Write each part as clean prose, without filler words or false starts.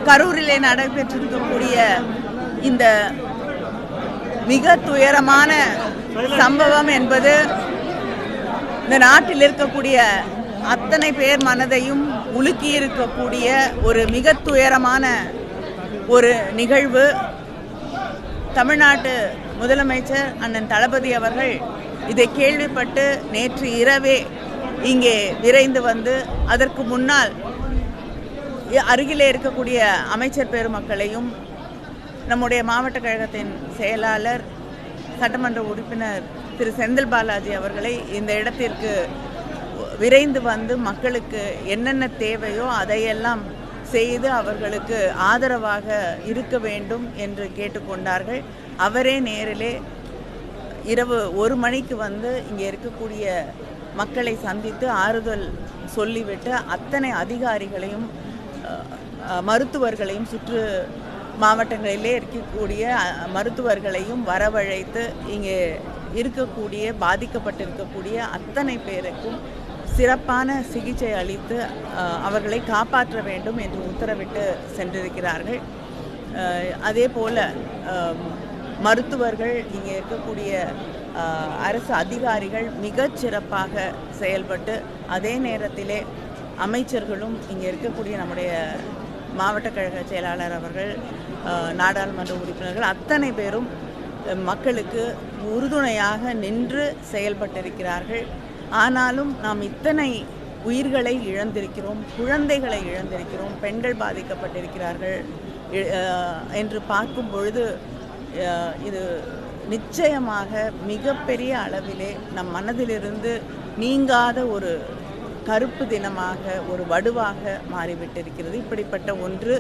கரூரிலே நடைபெற்றிருக்கக்கூடிய இந்த மிக துயரமான சம்பவம் என்பது இந்த நாட்டில் இருக்கக்கூடிய அத்தனை பேர் மனதையும் உலுக்கி இருக்கக்கூடிய ஒரு மிக துயரமான ஒரு நிகழ்வு. தமிழ்நாட்டு முதலமைச்சர் அண்ணன் தளபதி அவர்கள் இதை கேள்விப்பட்டு நேற்று இரவே இங்கே விரைந்து வந்து அதற்கு முன்னால் அருகிலே இருக்கக்கூடிய அமைச்சர் பெருமக்களையும் நம்முடைய மாவட்ட கழகத்தின் செயலாளர் சட்டமன்ற உறுப்பினர் திரு செந்தில் பாலாஜி அவர்களை இந்த இடத்திற்கு விரைந்து வந்து மக்களுக்கு என்னென்ன தேவையோ அதையெல்லாம் செய்து அவர்களுக்கு ஆதரவாக இருக்க வேண்டும் என்று கேட்டுக்கொண்டார்கள். அவரே நேரிலே இரவு 1 மணிக்கு வந்து இங்கே இருக்கக்கூடிய மக்களை சந்தித்து ஆறுதல் சொல்லிவிட்டு அத்தனை அதிகாரிகளையும் மருத்துவர்களையும் சுற்று மாவட்டங்களிலே இருக்கக்கூடிய மருத்துவர்களையும் வரவழைத்து இங்கே இருக்கக்கூடிய பாதிக்கப்பட்டிருக்கக்கூடிய அத்தனை பேருக்கும் சிறப்பான சிகிச்சை அளித்து அவர்களை காப்பாற்ற வேண்டும் என்று உத்தரவிட்டு சென்றிருக்கிறார்கள். அதே போல் மருத்துவர்கள் இங்கே இருக்கக்கூடிய அரசு அதிகாரிகள் மிகச் சிறப்பாக செயல்பட்டு அதே நேரத்திலே அமைச்சர்களும் இங்கே இருக்கக்கூடிய நம்முடைய மாவட்ட கழக செயலாளர் அவர்கள் நாடாளுமன்ற உறுப்பினர்கள் அத்தனை பேரும் மக்களுக்கு உறுதுணையாக நின்று செயல்பட்டிருக்கிறார்கள். ஆனாலும் நாம் இத்தனை உயிர்களை இழந்திருக்கிறோம், குழந்தைகளை இழந்திருக்கிறோம், பெண்கள் பாதிக்கப்பட்டிருக்கிறார்கள் என்று பார்க்கும் பொழுது இது நிச்சயமாக மிகப்பெரிய அளவிலே நம் மனதிலிருந்து நீங்காத ஒரு கருப்பு தினமாக ஒரு வடுவாக மாறிவிட்டிருக்கிறது. இப்படிப்பட்ட ஒன்று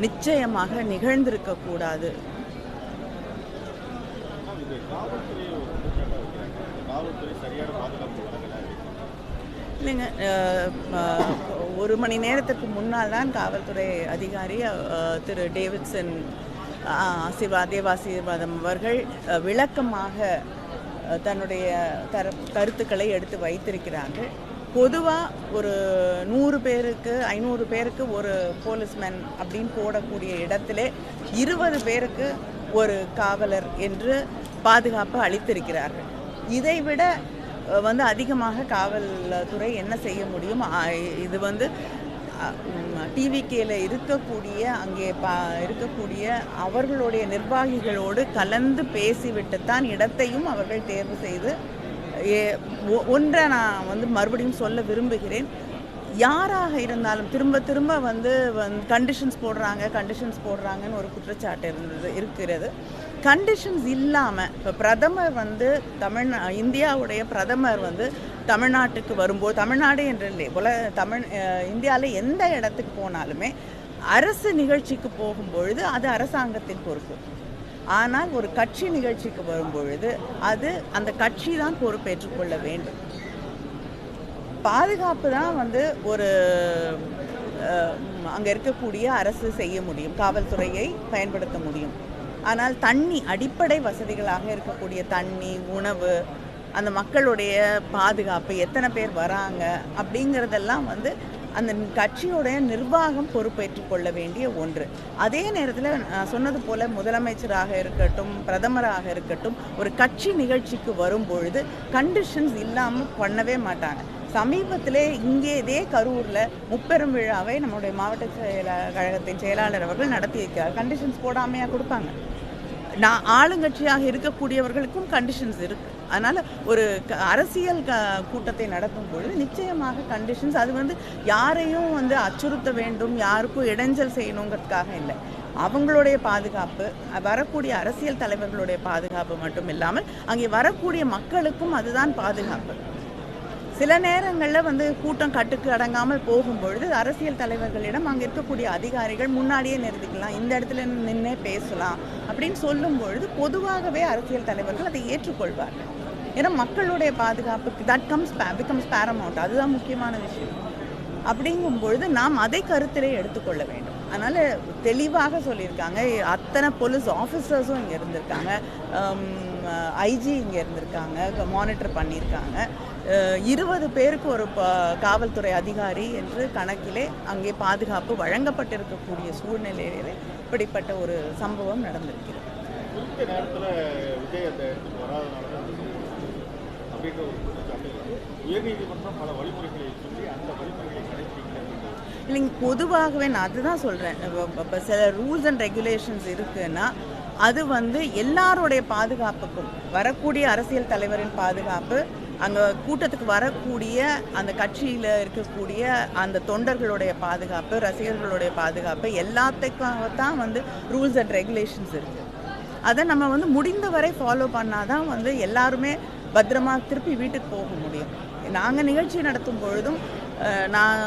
நிச்சயமாக நிகழ்ந்திருக்கக்கூடாது. இல்லைங்க, 1 மணி நேரத்துக்கு முன்னால் தான் காவல்துறை அதிகாரி திரு டேவிட்சன் தேவாசீர்வாதம் அவர்கள் விளக்கமாக தன்னுடைய கருத்துக்களை எடுத்து வைத்திருக்கிறார்கள். பொதுவாக ஒரு 100 பேருக்கு 500 பேருக்கு ஒரு போலீஸ்மேன் அப்படின்னு போடக்கூடிய இடத்துல 20 பேருக்கு ஒரு காவலர் என்று பாதுகாப்பு அளித்திருக்கிறார்கள். இதைவிட அதிகமாக காவல்துறை என்ன செய்ய முடியும்? இது டிவிகேல இருக்கக்கூடிய அங்கே இருக்கக்கூடிய அவர்களுடைய நிர்வாகிகளோடு கலந்து பேசிவிட்டுத்தான் இடத்தையும் அவர்கள் தேர்வு செய்து ஒன்றை நான் மறுபடியும் சொல்ல விரும்புகிறேன். யாராக இருந்தாலும் திரும்ப திரும்ப கண்டிஷன்ஸ் போடுறாங்கன்னு ஒரு குற்றச்சாட்டு இருக்கிறது. கண்டிஷன்ஸ் இல்லாமல் இப்போ பிரதமர் இந்தியாவுடைய பிரதமர் தமிழ்நாட்டுக்கு வரும்போது, தமிழ்நாடு என்று இல்லை, இந்தியாவில் எந்த இடத்துக்கு போனாலுமே அரசு நிகழ்ச்சிக்கு போகும்பொழுது அது அரசாங்கத்தின் பொறுப்பு. ஆனால் ஒரு கட்சி நிகழ்ச்சிக்கு வரும்பொழுது அது அந்த கட்சி தான் பொறுப்பேற்றுக்கொள்ள வேண்டும். பாதுகாப்பு தான் ஒரு அங்கே இருக்கக்கூடிய அரசு செய்ய முடியும், காவல்துறையை பயன்படுத்த முடியும். ஆனால் அடிப்படை வசதிகளாக இருக்கக்கூடிய தண்ணி, உணவு, அந்த மக்களுடைய பாதுகாப்பு, எத்தனை பேர் வராங்க அப்படிங்கிறதெல்லாம் அந்த கட்சியோடைய நிர்வாகம் பொறுப்பேற்றுக் கொள்ள வேண்டிய ஒன்று. அதே நேரத்தில் நான் சொன்னது போல் முதலமைச்சராக இருக்கட்டும், பிரதமராக இருக்கட்டும், ஒரு கட்சி நிகழ்ச்சிக்கு வரும்பொழுது கண்டிஷன்ஸ் இல்லாமல் பண்ணவே மாட்டாங்க. சமீபத்திலே இங்கே இதே கரூரில் முப்பெரும் விழாவை நம்முடைய மாவட்ட கழகத்தின் செயலாளர் அவர்கள் நடத்தியிருக்கிறார். கண்டிஷன்ஸ் போடாமையாக கொடுப்பாங்க? ஆளுங்கட்சியாக இருக்கக்கூடியவர்களுக்கும் கண்டிஷன்ஸ் இருக்குது. அதனால் ஒரு அரசியல் கூட்டத்தை நடத்தும் பொழுது நிச்சயமாக கண்டிஷன்ஸ், அது யாரையும் அச்சுறுத்த வேண்டும், யாருக்கும் இடைஞ்சல் செய்யணுங்கிறதுக்காக இல்லை. அவங்களுடைய பாதுகாப்பு, வரக்கூடிய அரசியல் தலைவர்களுடைய பாதுகாப்பு மட்டும் இல்லாமல் அங்கே வரக்கூடிய மக்களுக்கும் அதுதான் பாதுகாப்பு. சில நேரங்களில் கூட்டம் கட்டுக்கு அடங்காமல் போகும்பொழுது அரசியல் தலைவர்களிடம் அங்கே இருக்கக்கூடிய அதிகாரிகள் முன்னாடியே நிறுத்திக்கலாம், இந்த இடத்துல நின்னே பேசலாம் அப்படின்னு சொல்லும் பொழுது பொதுவாகவே அரசியல் தலைவர்கள் அதை ஏற்றுக்கொள்வார்கள். ஏன்னா மக்களுடைய பாதுகாப்புக்கு பிகம்ஸ் பேரமவுண்ட், அதுதான் முக்கியமான விஷயம். அப்படிங்கும் பொழுது நாம் அதை கருத்திலே எடுத்துக்கொள்ள வேண்டும். அதனால் தெளிவாக சொல்லியிருக்காங்க. அத்தனை போலீஸ் ஆஃபீஸர்ஸும் இங்கே இருந்திருக்காங்க, ஐஜி இங்கே இருந்திருக்காங்க, மானிட்டர் பண்ணியிருக்காங்க. 20 பேருக்கு ஒரு காவல்துறை அதிகாரி என்று கணக்கிலே அங்கே பாதுகாப்பு வழங்கப்பட்டிருக்கக்கூடிய சூழ்நிலையிலே இப்படிப்பட்ட ஒரு சம்பவம் நடந்திருக்கிறது. குறிப்பிட்ட நேரத்தில் விஜய் அந்த இடத்துக்கு வராதனால அப்படின்ற ஒரு குற்றச்சாட்டு உயர்நீதிமன்றம் பல வழிமுறைகளை சொல்லி அந்த வழிமுறைகளை கடைபிடிக்கல. இல்லைங்க, பொதுவாகவே நான் அதுதான் சொல்கிறேன். இப்போ சில ரூல்ஸ் அண்ட் ரெகுலேஷன்ஸ் இருக்குன்னா அது எல்லாருடைய பாதுகாப்புக்கும், வரக்கூடிய அரசியல் தலைவரின் பாதுகாப்பு, அங்கே கூட்டத்துக்கு வரக்கூடிய அந்த கட்சியில் இருக்கக்கூடிய அந்த தொண்டர்களுடைய பாதுகாப்பு, ரசிகர்களுடைய பாதுகாப்பு, எல்லாத்துக்காக தான் ரூல்ஸ் அண்ட் ரெகுலேஷன்ஸ் இருக்குது. அதை நம்ம முடிந்தவரை ஃபாலோ பண்ணாதான் எல்லாருமே பத்திரமா திருப்பி வீட்டுக்கு போக முடியும். நாங்கள் நிகழ்ச்சி நடத்தும் பொழுதும் நான்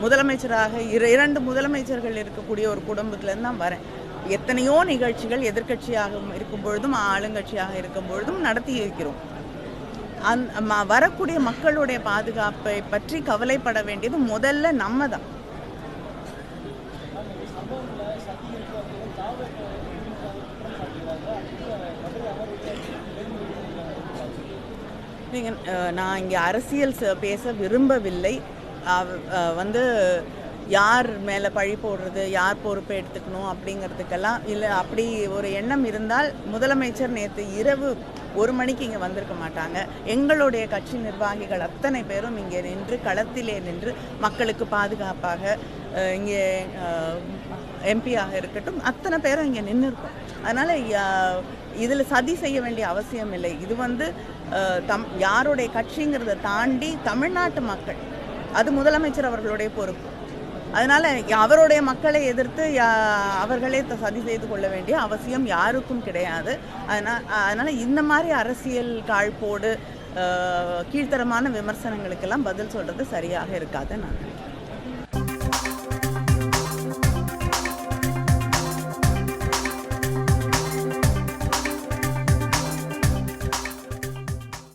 முதலமைச்சராக 2 முதலமைச்சர்கள் இருக்கக்கூடிய ஒரு குடும்பத்திலேருந்து தான் வரேன். எத்தனையோ நிகழ்ச்சிகள் எதிர்கட்சியாக இருக்கும் பொழுதும் ஆளுங்கட்சியாக இருக்கும் பொழுதும் நடத்தி இருக்கிறோம். வரக்கூடிய மக்களுடைய பாதுகாப்பை பற்றி கவலைப்பட வேண்டியது முதல்ல நம்ம தான். நான் இங்கே அரசியல் பேச விரும்பவில்லை. யார் மேலே பழி போடுறது, யார் பொறுப்பை எடுத்துக்கணும் அப்படிங்கிறதுக்கெல்லாம் இல்லை. அப்படி ஒரு எண்ணம் இருந்தால் முதலமைச்சர் நேற்று இரவு 1 மணிக்கு இங்கே வந்திருக்க மாட்டாங்க. எங்களுடைய கட்சி நிர்வாகிகள் அத்தனை பேரும் இங்கே நின்று, களத்திலே நின்று மக்களுக்கு பாதுகாப்பாக, இங்கே எம்பியாக இருக்கட்டும் அத்தனை பேரும் இங்கே நின்று இருக்கோம். அதனால் இதில் சதி செய்ய வேண்டிய அவசியம் இல்லை. இது யாருடைய கட்சிங்கிறத தாண்டி தமிழ்நாட்டு மக்கள், அது முதலமைச்சர் அவர்களுடைய பொறுப்பு. அதனால் அவருடைய மக்களை எதிர்த்து அவர்களே சதி செய்து கொள்ள வேண்டிய அவசியம் யாருக்கும் கிடையாது. அதனால் இந்த மாதிரி அரசியல் காழ்ப்போடு கீழ்த்தரமான விமர்சனங்களுக்கெல்லாம் பதில் சொல்கிறது சரியாக இருக்காது நான் நினைக்கிறேன்.